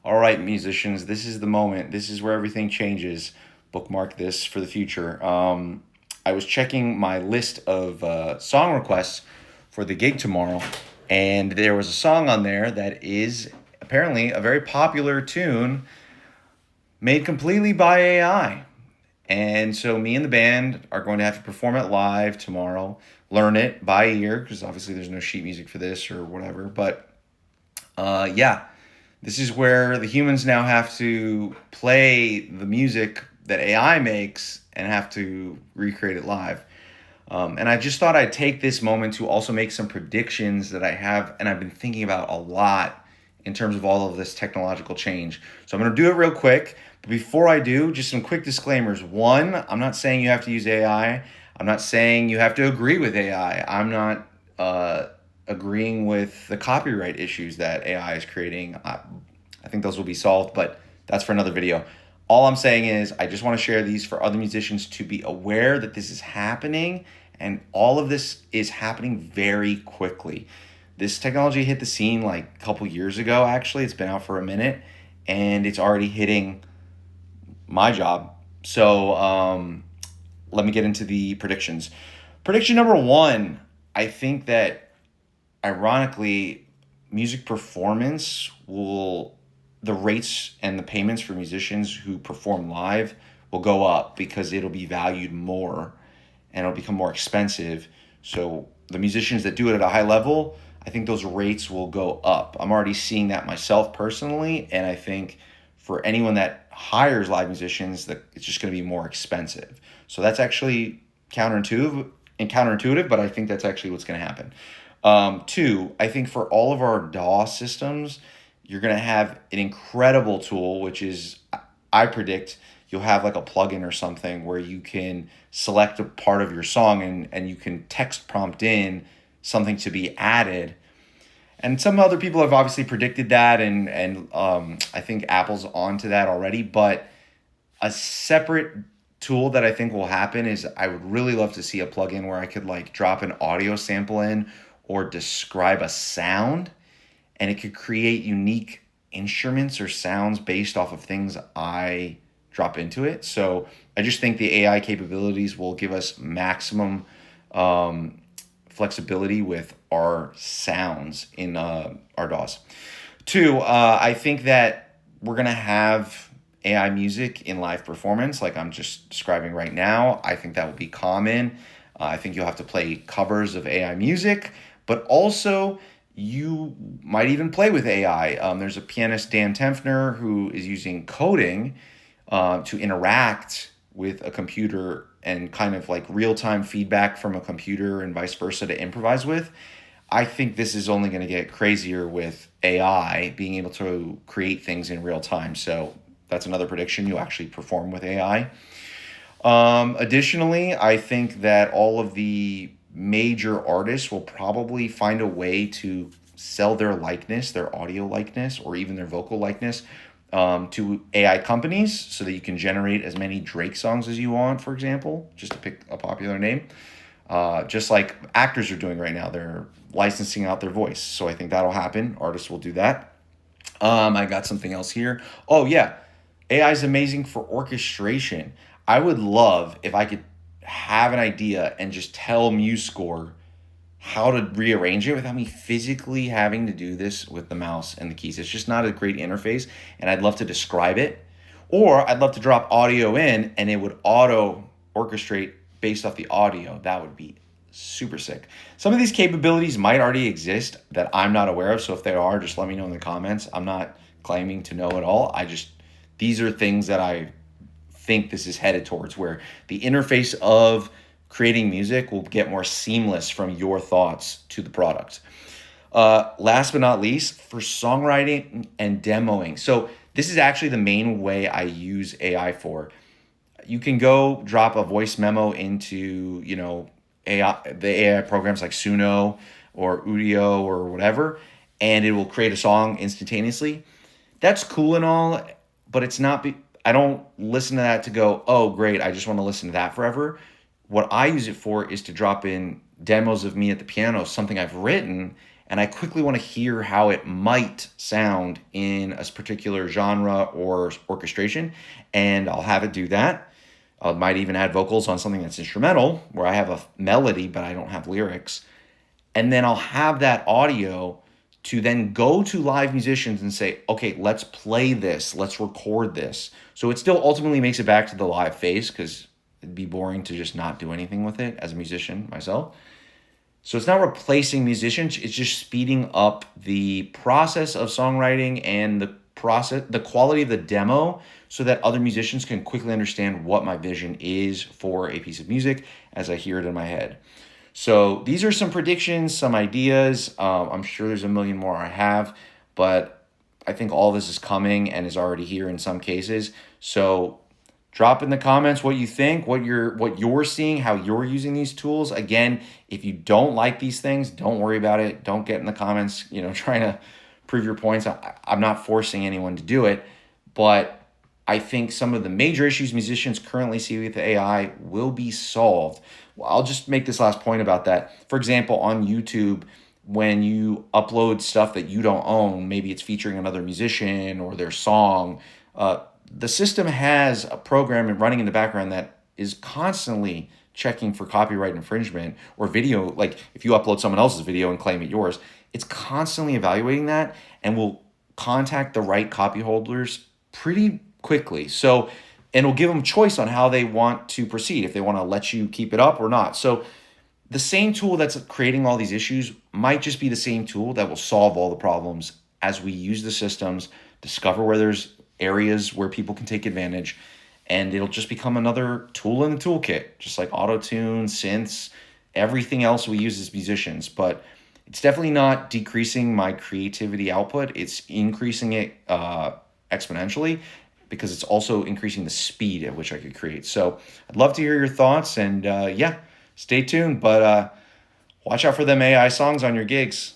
All right, musicians, this is the moment. This is where everything changes. Bookmark this for the future. I was checking my list of song requests for the gig tomorrow, and there was a song on there that is apparently a very popular tune made completely by AI. And so me and the band are going to have to perform it live tomorrow, learn it by ear, because obviously there's no sheet music for this or whatever. But yeah, this is where the humans now have to play the music that AI makes and have to recreate it live. And I just thought I'd take this moment to also make some predictions that I have and I've been thinking about a lot in terms of all of this technological change. So I'm going to do it real quick. But before I do, just some quick disclaimers. One, I'm not saying you have to use AI. I'm not saying you have to agree with AI. I'm not agreeing with the copyright issues that AI is creating. I think those will be solved, but that's for another video. All I'm saying is I just want to share these for other musicians to be aware that this is happening, and all of this is happening very quickly. This technology hit the scene like a couple years ago, actually. It's been out for a minute, and it's already hitting my job. So let me get into the predictions. Prediction number one, I think that ironically, music performance will, the rates and the payments for musicians who perform live will go up because it'll be valued more and it'll become more expensive. So the musicians that do it at a high level, I think those rates will go up. I'm already seeing that myself personally, and I think for anyone that hires live musicians, that it's just going to be more expensive. So that's actually counterintuitive, but I think that's actually what's going to happen. Two, I think for all of our DAW systems, you're going to have an incredible tool, which is, I predict, you'll have like a plugin or something where you can select a part of your song and you can text prompt in something to be added. And some other people have obviously predicted that, and I think Apple's onto that already. But a separate tool that I think will happen is I would really love to see a plugin where I could like drop an audio sample in or describe a sound, and it could create unique instruments or sounds based off of things I drop into it. So I just think the AI capabilities will give us maximum flexibility with our sounds in our DAWs. Two, I think that we're going to have AI music in live performance like I'm just describing right now. I think that will be common. I think you'll have to play covers of AI music, but also you might even play with AI. There's a pianist, Dan Tepfer, who is using coding to interact with a computer and kind of like real-time feedback from a computer and vice versa to improvise with. I think this is only going to get crazier with AI being able to create things in real time. So that's another prediction. You'll actually perform with AI. Additionally, I think that all of the major artists will probably find a way to sell their likeness, their audio likeness, or even their vocal likeness to AI companies so that you can generate as many Drake songs as you want, for example, just to pick a popular name. Just like actors are doing right now, they're licensing out their voice. So I think that'll happen. Artists will do that. I got something else here. Oh, yeah. AI is amazing for orchestration. I would love if I could have an idea and just tell MuseScore how to rearrange it without me physically having to do this with the mouse and the keys. It's just not a great interface, and I'd love to describe it. Or I'd love to drop audio in and it would auto orchestrate based off the audio. That would be super sick. Some of these capabilities might already exist that I'm not aware of, so if they are, just let me know in the comments. I'm not claiming to know it all. These are things that I think this is headed towards, where the interface of creating music will get more seamless from your thoughts to the product. Last but not least, for songwriting and demoing. So this is actually the main way I use AI for. You can go drop a voice memo into, the AI programs like Suno or Udio or whatever, and it will create a song instantaneously. That's cool and all, but it's not. I don't listen to that to go, oh, great, I just want to listen to that forever. What I use it for is to drop in demos of me at the piano, something I've written, and I quickly want to hear how it might sound in a particular genre or orchestration, and I'll have it do that. I might even add vocals on something that's instrumental where I have a melody but I don't have lyrics. And then I'll have that audio to then go to live musicians and say, okay, let's play this, let's record this. So it still ultimately makes it back to the live phase, because it'd be boring to just not do anything with it as a musician myself. So it's not replacing musicians, it's just speeding up the process of songwriting and the quality of the demo, so that other musicians can quickly understand what my vision is for a piece of music as I hear it in my head. So these are some predictions, some ideas. I'm sure there's a million more I have, but I think all this is coming and is already here in some cases. So drop in the comments what you think, what you're seeing, how you're using these tools. Again, if you don't like these things, don't worry about it. Don't get in the comments, trying to prove your points. I'm not forcing anyone to do it, but I think some of the major issues musicians currently see with AI will be solved. Well, I'll just make this last point about that. For example, on YouTube, when you upload stuff that you don't own, maybe it's featuring another musician or their song, the system has a program running in the background that is constantly checking for copyright infringement, or video, like if you upload someone else's video and claim it yours, it's constantly evaluating that and will contact the right copy holders pretty quickly. So, and it'll give them choice on how they want to proceed, if they want to let you keep it up or not. So the same tool that's creating all these issues might just be the same tool that will solve all the problems as we use the systems, discover where there's areas where people can take advantage, and it'll just become another tool in the toolkit, just like auto-tune, synths, everything else we use as musicians. But it's definitely not decreasing my creativity output. It's increasing it exponentially, because it's also increasing the speed at which I could create. So I'd love to hear your thoughts, and stay tuned, but watch out for them AI songs on your gigs.